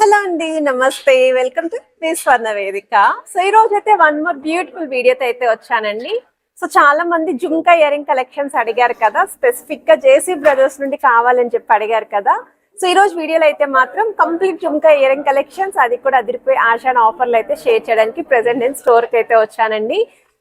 Hello అండి, నమస్తే. Welcome to me స్వర్ణ వేదిక. సో ఈ రోజు అయితే వన్ మోర్ బ్యూటిఫుల్ వీడియోతో అయితే వచ్చానండి. సో చాలా మంది జుంకా ఇయరింగ్ కలెక్షన్స్ అడిగారు కదా, స్పెసిఫిక్ గా జేసీ బ్రదర్స్ నుండి కావాలని చెప్పి అడిగారు కదా. సో ఈ రోజు వీడియోలో అయితే మాత్రం కంప్లీట్ జుంకా ఇయరింగ్ కలెక్షన్స్, అది కూడా అదిరిపోయి ఆషాఢ ఆఫర్లు అయితే షేర్ చేయడానికి ప్రెసెంట్ నేను స్టోర్ కి అయితే వచ్చానండి.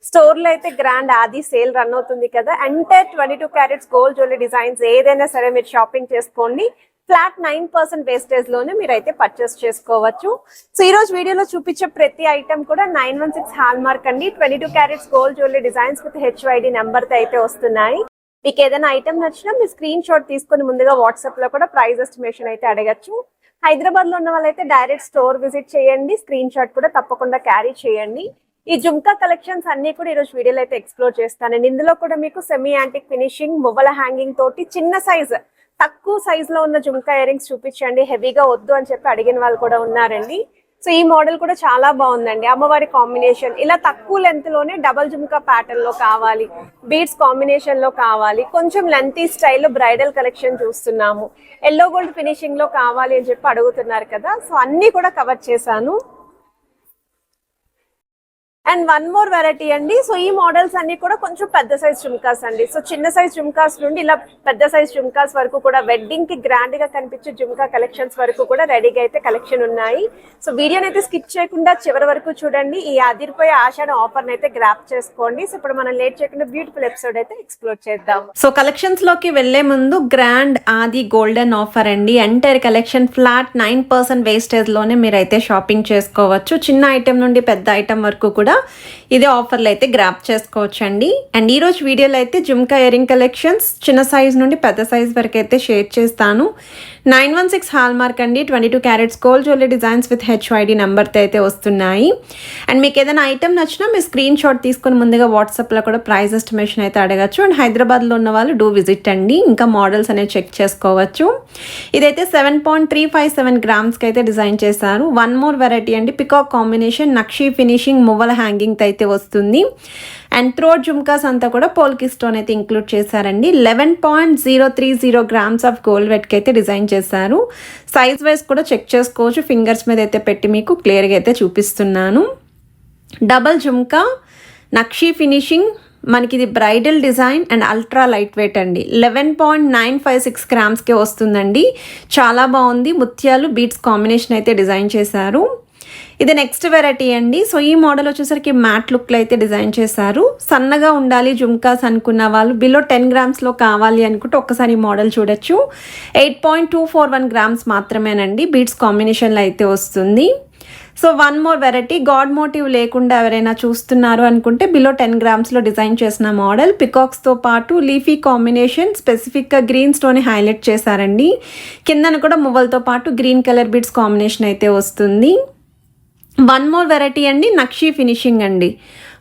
స్టోర్ లో అయితే గ్రాండ్ ఆది సేల్ రన్ అవుతుంది కదా. అంటే 22 క్యారెట్స్ గోల్డ్ జ్యువెలరీ డిజైన్స్ ఏదైనా సరే మీరు షాపింగ్ చేసుకోండి, ఫ్లాట్ 9% వేస్టేజ్ లోనే మీరు అయితే పర్చేస్ చేసుకోవచ్చు. సో ఈ రోజు వీడియోలో చూపించే ప్రతి ఐటమ్ కూడా 916 హాల్ మార్క్ అండి. 22 carats gold jewellery designs with HID number తో అయితే వస్తున్నాయి. మీకు ఏదైనా ఐటమ్ నచ్చినా మీ స్క్రీన్ షాట్ తీసుకొని ముందుగా వాట్సాప్ లో కూడా ప్రైస్ ఎస్టిమేషన్ అయితే అడగచ్చు. హైదరాబాద్ లో ఉన్న వాళ్ళైతే డైరెక్ట్ స్టోర్ విజిట్ చేయండి, స్క్రీన్ షాట్ కూడా తప్పకుండా క్యారీ చేయండి. ఈ జుంకా కలెక్షన్స్ అన్ని కూడా ఈ రోజు వీడియోలో అయితే ఎక్స్ప్లోర్ చేస్తానండి. ఇందులో కూడా మీకు సెమీ యాంటిక్ ఫినిషింగ్, మువ్వల హ్యాంగింగ్ తోటి చిన్న సైజ్, తక్కువ సైజ్ లో ఉన్న జుంకా ఇయరింగ్స్ చూపించండి, హెవీగా వద్దు అని చెప్పి అడిగిన వాళ్ళు కూడా ఉన్నారండి. సో ఈ మోడల్ కూడా చాలా బాగుందండి. అమ్మవారి కాంబినేషన్ ఇలా తక్కువ లెంత్ లోనే డబల్ జుంకా ప్యాటర్న్ లో కావాలి, బీడ్స్ కాంబినేషన్ లో కావాలి, కొంచెం లెంతీ స్టైల్లో బ్రైడల్ కలెక్షన్ చూస్తున్నాము, ఎల్లో గోల్డ్ ఫినిషింగ్ లో కావాలి అని చెప్పి అడుగుతున్నారు కదా. సో అన్ని కూడా కవర్ చేశాను. అండ్ వన్ మోర్ వెరైటీ అండి. సో ఈ మోడల్స్ అన్ని కూడా కొంచెం పెద్ద సైజ్ జుమ్కాస్ అండి. సో చిన్న సైజ్ జుమ్కాస్ నుండి ఇలా పెద్ద సైజ్ జుమ్కాస్ వరకు కూడా వెడ్డింగ్ కి గ్రాండ్ గా కనిపించే జుమ్కా కలెక్షన్స్ వరకు కూడా రెడీగా అయితే కలెక్షన్ ఉన్నాయి. సో వీడియోని అయితే స్కిప్ చేయకుండా చివరి వరకు చూడండి. ఈ అదిరిపోయే ఆషాఢ ఆఫర్ అయితే గ్రాప్ చేసుకోండి. సో ఇప్పుడు మనం లేట్ చేయకుండా బ్యూటిఫుల్ ఎపిసోడ్ అయితే ఎక్స్ప్లోర్ చేద్దాం. సో కలెక్షన్స్ లోకి వెళ్లే ముందు గ్రాండ్ ఆది గోల్డెన్ ఆఫర్ అండి. ఎంటైర్ కలెక్షన్ ఫ్లాట్ 9% వేస్టేజ్ లోనే మీరైతే షాపింగ్ చేసుకోవచ్చు. చిన్న ఐటెం నుండి పెద్ద ఐటెం వరకు కూడా ఇదే ఆఫర్లు అయితే గ్రాప్ చేసుకోవచ్చు అండి. అండ్ ఈ రోజు వీడియోలో అయితే జుమ్కా ఇయరింగ్ కలెక్షన్స్ చిన్న సైజ్ నుండి పెద్ద సైజ్ వరకు అయితే షేర్ చేస్తాను. 916 హాల్ మార్క్ అండి. 22 carats gold jewellery designs with HID నెంబర్తో అయితే వస్తున్నాయి. అండ్ మీకు ఏదైనా ఐటమ్ నచ్చినా మీ స్క్రీన్ షాట్ తీసుకొని ముందుగా వాట్సాప్లో కూడా ప్రైస్ ఎస్టిమేషన్ అయితే అడగచ్చు. అండ్ హైదరాబాద్లో ఉన్న వాళ్ళు డూ విజిట్ అండి, ఇంకా మోడల్స్ అనేవి చెక్ చేసుకోవచ్చు. ఇదైతే 7.357 గ్రామ్స్కి అయితే డిజైన్ చేశారు. వన్ మోర్ వెరైటీ అండి. పికాక్ కాంబినేషన్, నక్షీ ఫినిషింగ్, మువ్వల హ్యాంగింగ్తో అయితే వస్తుంది. అండ్ థ్రోట్ జుమ్కాస్ అంతా కూడా పోల్కి స్టోన్ అయితే ఇంక్లూడ్ చేశారండి. 11.030 గ్రామ్స్ ఆఫ్ గోల్డ్ వెట్కి అయితే డిజైన్ చేశారు. సైజ్ వైజ్ కూడా చెక్ చేసుకోవచ్చు. ఫింగర్స్ మీద అయితే పెట్టి మీకు క్లియర్గా అయితే చూపిస్తున్నాను. డబల్ జుమ్కా, నక్షీ ఫినిషింగ్, మనకి ఇది bridal design and ultra light weight అండి. 11.956 గ్రామ్స్కే వస్తుందండి. చాలా బాగుంది. ముత్యాలు బీడ్స్ కాంబినేషన్ అయితే డిజైన్ చేశారు. ఇది నెక్స్ట్ వెరైటీ అండి. సో ఈ మోడల్ వచ్చేసరికి మ్యాట్ లుక్లో అయితే డిజైన్ చేశారు. సన్నగా ఉండాలి జుమ్కాస్ అనుకున్న వాళ్ళు, బిలో 10 గ్రామ్స్లో కావాలి అనుకుంటే ఒక్కసారి ఈ మోడల్ చూడొచ్చు. 8.241 గ్రామ్స్ మాత్రమేనండి. బీడ్స్ కాంబినేషన్లో అయితే వస్తుంది. So one more variety, god motive లేకుండా ఎవరైనా చూస్తున్నారు అనుకుంటే బిలో 10 గ్రామ్స్లో డిజైన్ చేసిన మోడల్. పికాక్స్తో పాటు లీఫీ కాంబినేషన్, స్పెసిఫిక్గా గ్రీన్ స్టోన్ హైలైట్ చేశారండి. కిందన కూడా మువ్వలతో పాటు గ్రీన్ కలర్ బీడ్స్ కాంబినేషన్ అయితే వస్తుంది. వన్ మోర్ వెరైటీ అండి. నక్షీ ఫినిషింగ్ అండి.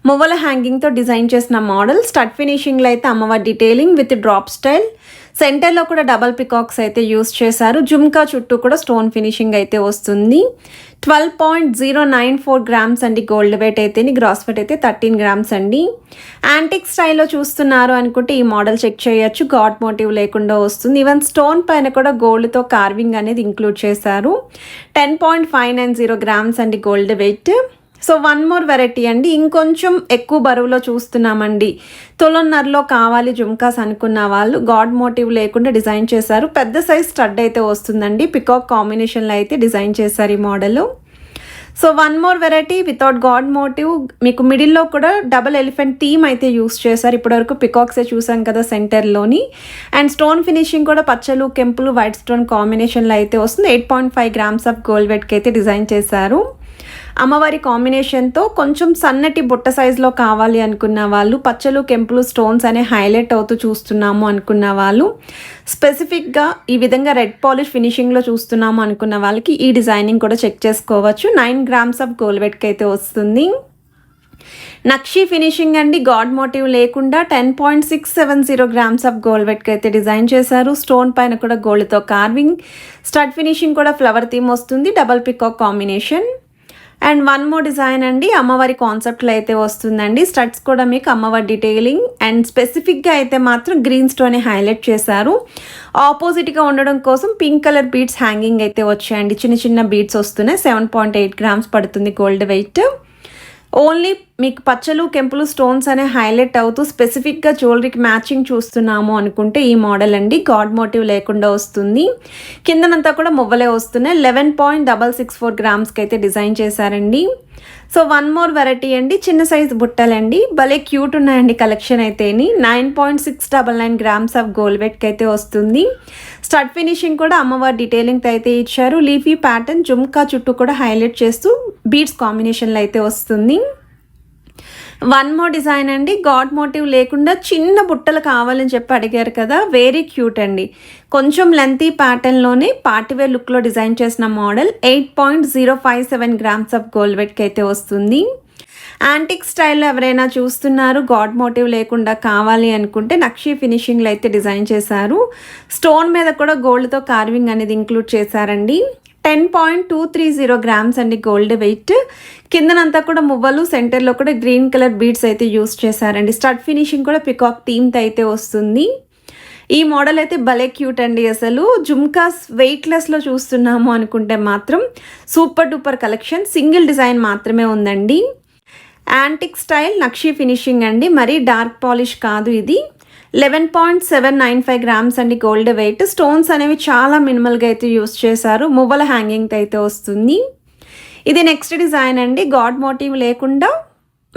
మువ్వల హ్యాంగింగ్తో డిజైన్ చేసిన మోడల్. స్టడ్ ఫినిషింగ్లో అయితే అమ్మవారి డీటెయిలింగ్ విత్ డ్రాప్ స్టైల్. సెంటర్లో కూడా డబల్ పికాక్స్ అయితే యూస్ చేశారు. జుమ్కా చుట్టూ కూడా స్టోన్ ఫినిషింగ్ అయితే వస్తుంది. 12.094 గ్రామ్స్ అండి గోల్డ్ వెయిట్ అయితే. గ్రాస్ వెయిట్ అయితే 13 గ్రామ్స్ అండి. యాంటిక్ స్టైల్లో చూస్తున్నారు అనుకుంటే ఈ మోడల్ చెక్ చేయొచ్చు. గాడ్ మోటివ్ లేకుండా వస్తుంది. ఈవెన్ స్టోన్ పైన కూడా గోల్డ్తో కార్వింగ్ అనేది ఇంక్లూడ్ చేశారు. 10.590 గ్రామ్స్ అండి gold weight. So one more variety అండి. ఇంకొంచెం ఎక్కువ బరువులో చూస్తున్నామండి, తొలన్నరలో కావాలి జుమ్కాస్ అనుకున్న వాళ్ళు, గాడ్ మోటివ్ లేకుండా డిజైన్ చేశారు. పెద్ద సైజ్ స్టడ్ అయితే వస్తుందండి. పికాక్ కాంబినేషన్లో అయితే డిజైన్ చేశారు ఈ model. So one more variety without god motive, మీకు మిడిల్లో కూడా డబుల్ ఎలిఫెంట్ థీమ్ అయితే యూస్ చేశారు. ఇప్పటివరకు పికాక్సే చూసాం కదా సెంటర్లోని. అండ్ స్టోన్ ఫినిషింగ్ కూడా పచ్చలు, కెంపులు, వైట్ స్టోన్ కాంబినేషన్లో అయితే వస్తుంది. 8.5 గ్రామ్స్ ఆఫ్ గోల్డ్ వెట్కి అయితే డిజైన్ చేశారు. అమ్మవారి కాంబినేషన్తో కొంచెం సన్నటి బుట్ట సైజులో కావాలి అనుకున్న వాళ్ళు, పచ్చలు, కెంపులు, స్టోన్స్ అనే హైలైట్ అవుతూ చూస్తున్నాము అనుకున్న వాళ్ళు, స్పెసిఫిక్గా ఈ విధంగా రెడ్ పాలిష్ ఫినిషింగ్లో చూస్తున్నాము అనుకున్న వాళ్ళకి ఈ డిజైనింగ్ కూడా చెక్ చేసుకోవచ్చు. 9 గ్రామ్స్ ఆఫ్ గోల్డ్ వెట్కి అయితే వస్తుంది. నక్షీ ఫినిషింగ్ అండి. గాడ్ మోటివ్ లేకుండా 10.670 గ్రామ్స్ ఆఫ్ గోల్డ్ వెట్కి అయితే డిజైన్ చేశారు. స్టోన్ పైన కూడా గోల్డ్తో కార్వింగ్. స్టడ్ ఫినిషింగ్ కూడా ఫ్లవర్ థీమ్ వస్తుంది. Double peacock combination. And one more design అండి, అమ్మవారి కాన్సెప్ట్లో అయితే వస్తుందండి. స్టడ్స్ కూడా మీకు అమ్మవారి డీటెయిలింగ్ అండ్ స్పెసిఫిక్గా అయితే మాత్రం గ్రీన్ స్టోన్ హైలైట్ చేశారు. ఆపోజిట్గా ఉండడం కోసం పింక్ కలర్ బీడ్స్ హ్యాంగింగ్ అయితే వచ్చాయండి. చిన్న చిన్న బీడ్స్ వస్తున్నాయి. 7.8 గ్రామ్స్ పడుతుంది గోల్డ్ వెయిట్. ఓన్లీ మీకు పచ్చలు కెంపులు స్టోన్స్ అనే హైలైట్ అవుతూ స్పెసిఫిక్గా జ్యువెలరీకి మ్యాచింగ్ చూస్తున్నాము అనుకుంటే ఈ మోడల్ అండి. గాడ్ మోటివ్ లేకుండా వస్తుంది. కిందనంతా కూడా మువ్వలే వస్తున్నాయి. 11.664 గ్రామ్స్కి అయితే డిజైన్ చేశారండి. సో వన్ మోర్ వెరైటీ అండి, చిన్న సైజ్ బుట్టలండి. భలే క్యూట్ ఉన్నాయండి కలెక్షన్ అయితేని. 9.699 గ్రామ్స్ ఆఫ్ గోల్డ్ వెయిట్కి అయితే వస్తుంది. స్టడ్ ఫినిషింగ్ కూడా అమ్మవారి డీటెయిలింగ్ అయితే ఇచ్చారు. లీఫీ ప్యాటర్న్ జుమ్కా చుట్టూ కూడా హైలైట్ చేస్తూ బీడ్స్ కాంబినేషన్లో అయితే వస్తుంది. వన్ మోర్ డిజైన్ అండి, గాడ్ మోటివ్ లేకుండా చిన్న బుట్టలు కావాలని చెప్పి అడిగారు కదా, వెరీ క్యూట్ అండి. కొంచెం లెంతీ ప్యాటర్న్లోనే పార్టీవేర్ లుక్లో డిజైన్ చేసిన మోడల్. 8.057 గ్రామ్స్ ఆఫ్ గోల్డ్ వెయిట్కి అయితే వస్తుంది. యాంటిక్ స్టైల్లో ఎవరైనా చూస్తున్నారు, గాడ్ మోటివ్ లేకుండా కావాలి అనుకుంటే నక్షి ఫినిషింగ్లో అయితే డిజైన్ చేశారు. స్టోన్ మీద కూడా గోల్డ్తో కార్వింగ్ అనేది ఇంక్లూడ్ చేశారండి. 10.230 గ్రామ్స్ అండి గోల్డ్ వెయిట్. కిందనంతా కూడా మువ్వలు, సెంటర్లో కూడా గ్రీన్ కలర్ బీడ్స్ అయితే యూస్ చేశారండి. స్టడ్ ఫినిషింగ్ కూడా పికాక్ థీమ్తో అయితే వస్తుంది. ఈ మోడల్ అయితే భలే క్యూట్ అండి. అసలు జుమ్కాస్ వెయిట్లెస్లో చూస్తున్నాము అనుకుంటే మాత్రం super duper collection. Single design మాత్రమే ఉందండి. యాంటిక్ స్టైల్ నక్షి ఫినిషింగ్ అండి, మరీ డార్క్ పాలిష్ కాదు ఇది. 11.795 గ్రామ్స్ అండి గోల్డ్ వెయిట్. స్టోన్స్ అనేవి చాలా మినిమల్గా అయితే యూస్ చేశారు. మువ్వల హ్యాంగింగ్ అయితే వస్తుంది. ఇది నెక్స్ట్ డిజైన్ అండి, గాడ్ మోటివ్ లేకుండా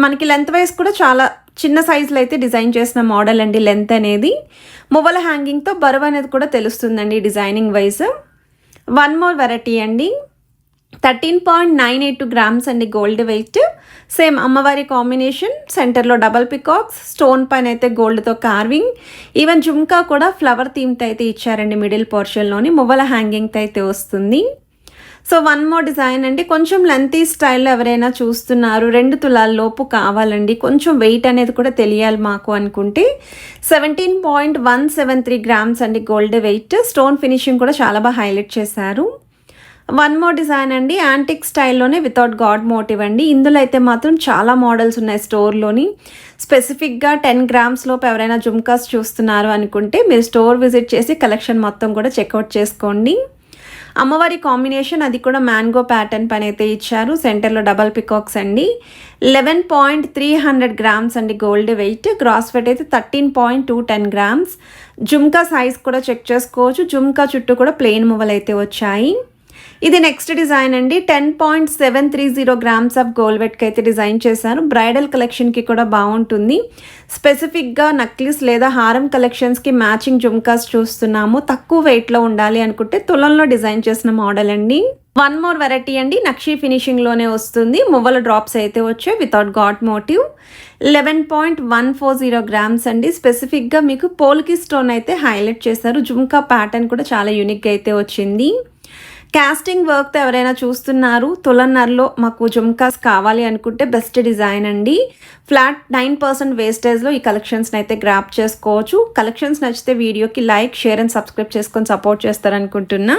మనకి లెంత్ వైజ్ కూడా చాలా చిన్న సైజులో అయితే డిజైన్ చేసిన మోడల్ అండి. లెంత్ అనేది మువ్వల హ్యాంగింగ్తో బరువు అనేది కూడా తెలుస్తుందండి designing wise. One more variety అండి, 13.982 గ్రామ్స్ అండి గోల్డ్ వెయిట్. సేమ్ అమ్మవారి కాంబినేషన్, సెంటర్లో డబల్ పికాక్స్, స్టోన్ పైన అయితే గోల్డ్తో కార్వింగ్, ఈవెన్ జుమ్కా కూడా ఫ్లవర్ థీమ్తో అయితే ఇచ్చారండి. మిడిల్ పోర్షన్లోని మువ్వల హ్యాంగింగ్తో అయితే వస్తుంది. సో వన్ మోర్ డిజైన్ అండి, కొంచెం లెంతీ స్టైల్లో ఎవరైనా చూస్తున్నారు, 2 తులాల లోపు కావాలండి, కొంచెం వెయిట్ అనేది కూడా తెలియాలి మాకు అనుకుంటే 17.173 గ్రామ్స్ అండి గోల్డ్ వెయిట్. స్టోన్ ఫినిషింగ్ కూడా చాలా బాగా హైలైట్ చేశారు. వన్ మోర్ డిజైన్ అండి, యాంటిక్ స్టైల్లోనే వితౌట్ గాడ్ మోటివ్ అండి. ఇందులో అయితే మాత్రం చాలా మోడల్స్ ఉన్నాయి స్టోర్లోని. స్పెసిఫిక్గా 10 గ్రామ్స్ లోపు ఎవరైనా జుమ్కాస్ చూస్తున్నారు అనుకుంటే మీరు స్టోర్ విజిట్ చేసి కలెక్షన్ మొత్తం కూడా చెక్అవుట్ చేసుకోండి. అమ్మవారి కాంబినేషన్ అది కూడా మ్యాంగో ప్యాటర్న్ పైన అయితే ఇచ్చారు. సెంటర్లో డబల్ పికాక్స్ అండి. 11.300 గ్రామ్స్ అండి గోల్డ్ వెయిట్. గ్రాస్ వెయిట్ అయితే 13.210 గ్రామ్స్. జుమ్కా సైజ్ కూడా చెక్ చేసుకోవచ్చు. జుమ్కా చుట్టూ కూడా ప్లెయిన్ మువ్వలు అయితే వచ్చాయి. ఇది నెక్స్ట్ డిజైన్ అండి, 10.730 గ్రామ్స్ ఆఫ్ గోల్డ్ వెయిట్కి అయితే డిజైన్ చేశారు. బ్రైడల్ కలెక్షన్కి కూడా బాగుంటుంది. స్పెసిఫిక్గా నక్లిస్ లేదా హారం కలెక్షన్స్కి మ్యాచింగ్ జుమ్కాస్ చూస్తున్నాము. తక్కువ వెయిట్లో ఉండాలి అనుకుంటే తులంలో డిజైన్ చేసిన మోడల్ అండి. వన్ మోర్ వెరైటీ అండి, నక్షి ఫినిషింగ్లోనే వస్తుంది. మువ్వల డ్రాప్స్ అయితే వచ్చాయి వితౌట్ గాడ్ మోటివ్. 11.140 గ్రామ్స్ అండి. స్పెసిఫిక్గా మీకు పోల్కి స్టోన్ అయితే హైలైట్ చేశారు. జుమ్కా ప్యాటర్న్ కూడా చాలా యూనిక్గా అయితే వచ్చింది. కాస్టింగ్ వర్క్తో ఎవరైనా చూస్తున్నారు, తులన్నర్లో మాకు జుమ్కాస్ కావాలి అనుకుంటే బెస్ట్ డిజైన్ అండి. ఫ్లాట్ 9% వేస్టేజ్లో ఈ కలెక్షన్స్ని అయితే గ్రాప్ చేసుకోవచ్చు. కలెక్షన్స్ నచ్చితే వీడియోకి లైక్, షేర్ అండ్ సబ్స్క్రైబ్ చేసుకొని సపోర్ట్ చేస్తారనుకుంటున్నా.